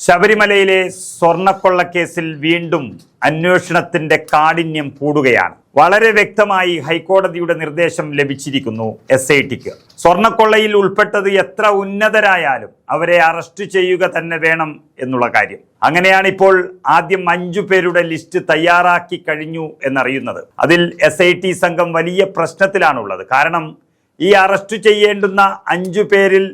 ശബരിമലയിലെ സ്വർണ്ണക്കൊള്ളക്കേസിൽ വീണ്ടും അന്വേഷണത്തിന്റെ കാഠിന്യം കൂടുകയാണ്. വളരെ വ്യക്തമായി ഹൈക്കോടതിയുടെ നിർദ്ദേശം ലഭിച്ചിരിക്കുന്നു SITക്ക്. സ്വർണ്ണക്കൊള്ളയിൽ ഉൾപ്പെട്ടത് എത്ര ഉന്നതരായാലും അവരെ അറസ്റ്റ് ചെയ്യുക തന്നെ വേണം എന്നുള്ള കാര്യം. അങ്ങനെയാണ് ഇപ്പോൾ ആദ്യം 5 പേരുടെ ലിസ്റ്റ് തയ്യാറാക്കി കഴിഞ്ഞു എന്നറിയുന്നത്. അതിൽ SIT സംഘം വലിയ പ്രശ്നത്തിലാണുള്ളത്. കാരണം ഈ അറസ്റ്റ് ചെയ്യേണ്ടുന്ന 5 പേരിൽ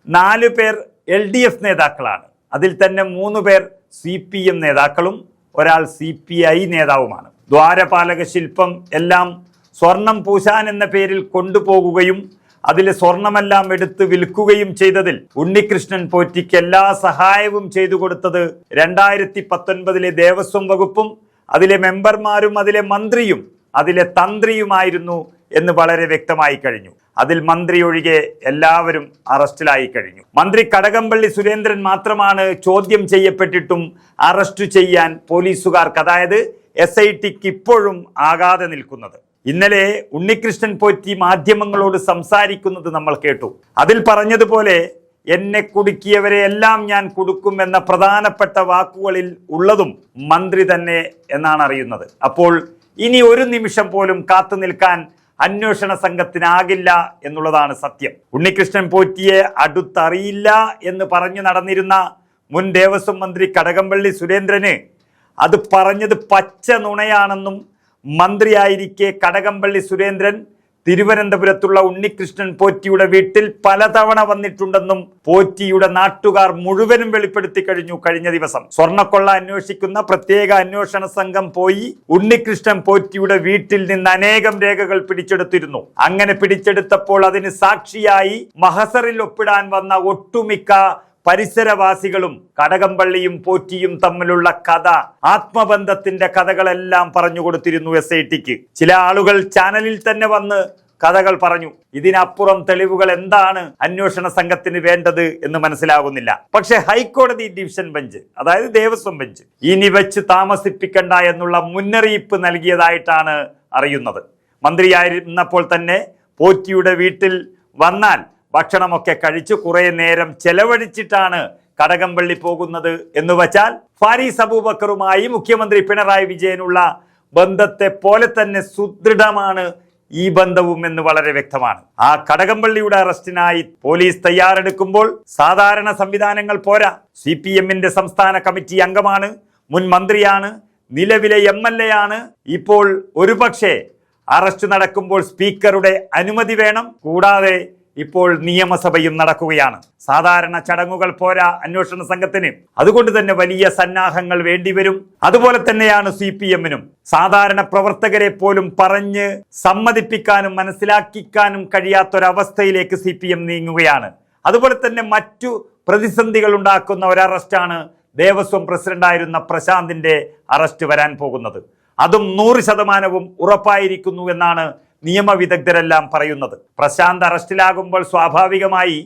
4 പേർ LDF നേതാക്കളാണ്. അതിൽ തന്നെ 3 പേർ CPM നേതാക്കളും ഒരാൾ CPI നേതാവുമാണ്. ദ്വാരപാലക ശില്പം എല്ലാം സ്വർണം പൂശാൻ എന്ന പേരിൽ കൊണ്ടുപോകുകയും അതിലെ സ്വർണമെല്ലാം എടുത്ത് വിൽക്കുകയും ചെയ്തതിൽ ഉണ്ണികൃഷ്ണൻ പോറ്റിക്ക് എല്ലാ സഹായവും ചെയ്തു കൊടുത്തത് 2019 ദേവസ്വം വകുപ്പും അതിലെ മെമ്പർമാരും അതിലെ മന്ത്രിയും അതിലെ തന്ത്രിയുമായിരുന്നു എന്ന് വളരെ വ്യക്തമായി കഴിഞ്ഞു. അതിൽ മന്ത്രി ഒഴികെ എല്ലാവരും അറസ്റ്റിലായി കഴിഞ്ഞു. മന്ത്രി കടകംപള്ളി സുരേന്ദ്രൻ മാത്രമാണ് ചോദ്യം ചെയ്യപ്പെട്ടിട്ടും അറസ്റ്റ് ചെയ്യാൻ പോലീസുകാർക്ക്, അതായത് SITക്ക് ഇപ്പോഴും ആകാതെ നിൽക്കുന്നത്. ഇന്നലെ ഉണ്ണികൃഷ്ണൻ പോറ്റി മാധ്യമങ്ങളോട് സംസാരിക്കുന്നത് നമ്മൾ കേട്ടു. അതിൽ പറഞ്ഞതുപോലെ എന്നെ കുടുക്കിയവരെ എല്ലാം ഞാൻ കൊടുക്കും എന്ന പ്രധാനപ്പെട്ട വാക്കുകളിൽ ഉള്ളതും മന്ത്രി തന്നെ എന്നാണ് അറിയുന്നത്. അപ്പോൾ ഇനി ഒരു നിമിഷം പോലും കാത്തു നിൽക്കാൻ അന്വേഷണ സംഘത്തിനാകില്ല എന്നുള്ളതാണ് സത്യം. ഉണ്ണികൃഷ്ണൻ പോറ്റിയെ അടുത്തറിയില്ല എന്ന് പറഞ്ഞു നടന്നിരുന്ന മുൻ ദേവസ്വം മന്ത്രി കടകംപള്ളി സുരേന്ദ്രന് അത് പറഞ്ഞത് പച്ച നുണയാണെന്നും മന്ത്രിയായിരിക്കെ കടകംപള്ളി സുരേന്ദ്രൻ തിരുവനന്തപുരത്തുള്ള ഉണ്ണികൃഷ്ണൻ പോറ്റിയുടെ വീട്ടിൽ പലതവണ വന്നിട്ടുണ്ടെന്നും പോറ്റിയുടെ നാട്ടുകാർ മുഴുവനും വെളിപ്പെടുത്തി കഴിഞ്ഞു. കഴിഞ്ഞ ദിവസം സ്വർണ്ണക്കൊള്ള അന്വേഷിക്കുന്ന പ്രത്യേക അന്വേഷണ സംഘം പോയി ഉണ്ണികൃഷ്ണൻ പോറ്റിയുടെ വീട്ടിൽ നിന്ന് അനേകം രേഖകൾ പിടിച്ചെടുത്തിരുന്നു. അങ്ങനെ പിടിച്ചെടുത്തപ്പോൾ അതിന് സാക്ഷിയായി മഹസറിൽ ഒപ്പിടാൻ വന്ന ഒട്ടുമിക്ക പരിസരവാസികളും കടകംപള്ളിയും പോറ്റിയും തമ്മിലുള്ള കഥ, ആത്മബന്ധത്തിന്റെ കഥകളെല്ലാം പറഞ്ഞു കൊടുത്തിരുന്നു SITക്ക്. ചില ആളുകൾ ചാനലിൽ തന്നെ വന്ന് കഥകൾ പറഞ്ഞു. ഇതിനപ്പുറം തെളിവുകൾ എന്താണ് അന്വേഷണ സംഘത്തിന് വേണ്ടത് എന്ന് മനസ്സിലാകുന്നില്ല. പക്ഷെ ഹൈക്കോടതി ഡിവിഷൻ ബെഞ്ച്, അതായത് ദേവസ്വം ബെഞ്ച്, ഇനി വെച്ച് താമസിപ്പിക്കണ്ട എന്നുള്ള മുന്നറിയിപ്പ് നൽകിയതായിട്ടാണ് അറിയുന്നത്. മന്ത്രിയായിരുന്നപ്പോൾ തന്നെ പോറ്റിയുടെ വീട്ടിൽ വന്നാൽ ഭക്ഷണമൊക്കെ കഴിച്ച് കുറെ നേരം ചെലവഴിച്ചിട്ടാണ് കടകംപള്ളി പോകുന്നത് എന്ന് വച്ചാൽ ഫാരീസ് അബൂബക്കറുമായി മുഖ്യമന്ത്രി പിണറായി വിജയനുള്ള ബന്ധത്തെ പോലെ തന്നെ സുദൃഢമാണ് ഈ ബന്ധവും എന്ന് വളരെ വ്യക്തമാണ്. ആ കടകംപള്ളിയുടെ അറസ്റ്റിനായി പോലീസ് തയ്യാറെടുക്കുമ്പോൾ സാധാരണ സംവിധാനങ്ങൾ പോരാ. CPMന്റെ സംസ്ഥാന കമ്മിറ്റി അംഗമാണ്, മുൻ മന്ത്രിയാണ്, നിലവിലെ MLA ആണ്. ഇപ്പോൾ ഒരുപക്ഷെ അറസ്റ്റ് നടക്കുമ്പോൾ സ്പീക്കറുടെ അനുമതി വേണം. കൂടാതെ ഇപ്പോൾ നിയമസഭയും നടക്കുകയാണ്. സാധാരണ ചടങ്ങുകൾ പോരാ അന്വേഷണ സംഘത്തിന്. അതുകൊണ്ട് തന്നെ വലിയ സന്നാഹങ്ങൾ വേണ്ടിവരും. അതുപോലെ തന്നെയാണ് CPMനും. സാധാരണ പ്രവർത്തകരെ പോലും പറഞ്ഞ് സമ്മതിപ്പിക്കാനും മനസ്സിലാക്കിക്കാനും കഴിയാത്തൊരവസ്ഥയിലേക്ക് CPM നീങ്ങുകയാണ്. അതുപോലെ തന്നെ മറ്റു പ്രതിസന്ധികൾ ഉണ്ടാക്കുന്ന ഒരു അറസ്റ്റാണ് ദേവസ്വം പ്രസിഡന്റായിരുന്ന പ്രശാന്തിന്റെ അറസ്റ്റ് വരാൻ പോകുന്നത്. അതും 100% ഉറപ്പായിരിക്കുന്നു എന്നാണ് നിയമവിദഗ്ധരെല്ലാം പറയുന്നത്. പ്രശാന്ത് അറസ്റ്റിലാകുമ്പോൾ സ്വാഭാവികമായി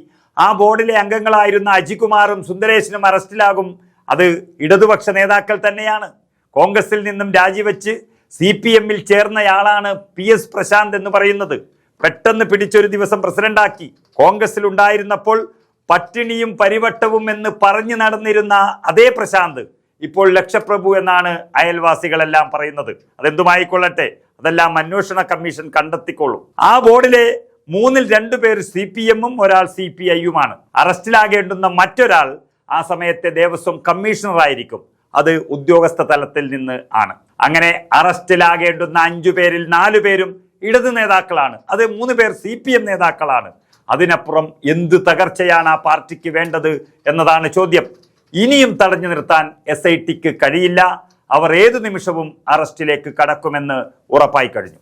ആ ബോർഡിലെ അംഗങ്ങളായിരുന്ന അജികുമാറും സുന്ദരേശനും അറസ്റ്റിലാകും. അത് ഇടതുപക്ഷ നേതാക്കൾ തന്നെയാണ്. കോൺഗ്രസിൽ നിന്നും രാജിവെച്ച് CPMൽ ചേർന്നയാളാണ് PS പ്രശാന്ത് എന്ന് പറയുന്നത്. പെട്ടെന്ന് പിടിച്ചൊരു ദിവസം പ്രസിഡന്റാക്കി. കോൺഗ്രസിൽ ഉണ്ടായിരുന്നപ്പോൾ പട്ടിണിയും പരിവട്ടവും എന്ന് പറഞ്ഞു നടന്നിരുന്ന അതേ പ്രശാന്ത് ഇപ്പോൾ ലക്ഷപ്രഭു എന്നാണ് അയൽവാസികളെല്ലാം പറയുന്നത്. അതെന്തുമായിക്കൊള്ളട്ടെ, അതെല്ലാം അന്വേഷണ കമ്മീഷൻ കണ്ടെത്തിക്കൊള്ളും. ആ ബോർഡിലെ 3-ൽ 2 പേർ CPMഉം ഒരാൾ CPIയുമാണ്. അറസ്റ്റിലാകേണ്ടുന്ന മറ്റൊരാൾ ആ സമയത്തെ ദേവസ്വം കമ്മീഷണറായിരിക്കും. അത് ഉദ്യോഗസ്ഥ തലത്തിൽ നിന്ന് ആണ്. അങ്ങനെ അറസ്റ്റിലാകേണ്ടുന്ന 5 പേരിൽ 4 പേരും ഇടത് നേതാക്കളാണ്. അത് 3 പേർ CPM നേതാക്കളാണ്. അതിനപ്പുറം എന്ത് തകർച്ചയാണ് ആ പാർട്ടിക്ക് വേണ്ടത് എന്നതാണ് ചോദ്യം. ഇനിയും തടഞ്ഞു നിർത്താൻ SITക്ക് കഴിയില്ല. അവർ ഏതു നിമിഷവും അറസ്റ്റിലേക്ക് കടക്കുമെന്ന് ഉറപ്പായി കഴിഞ്ഞു.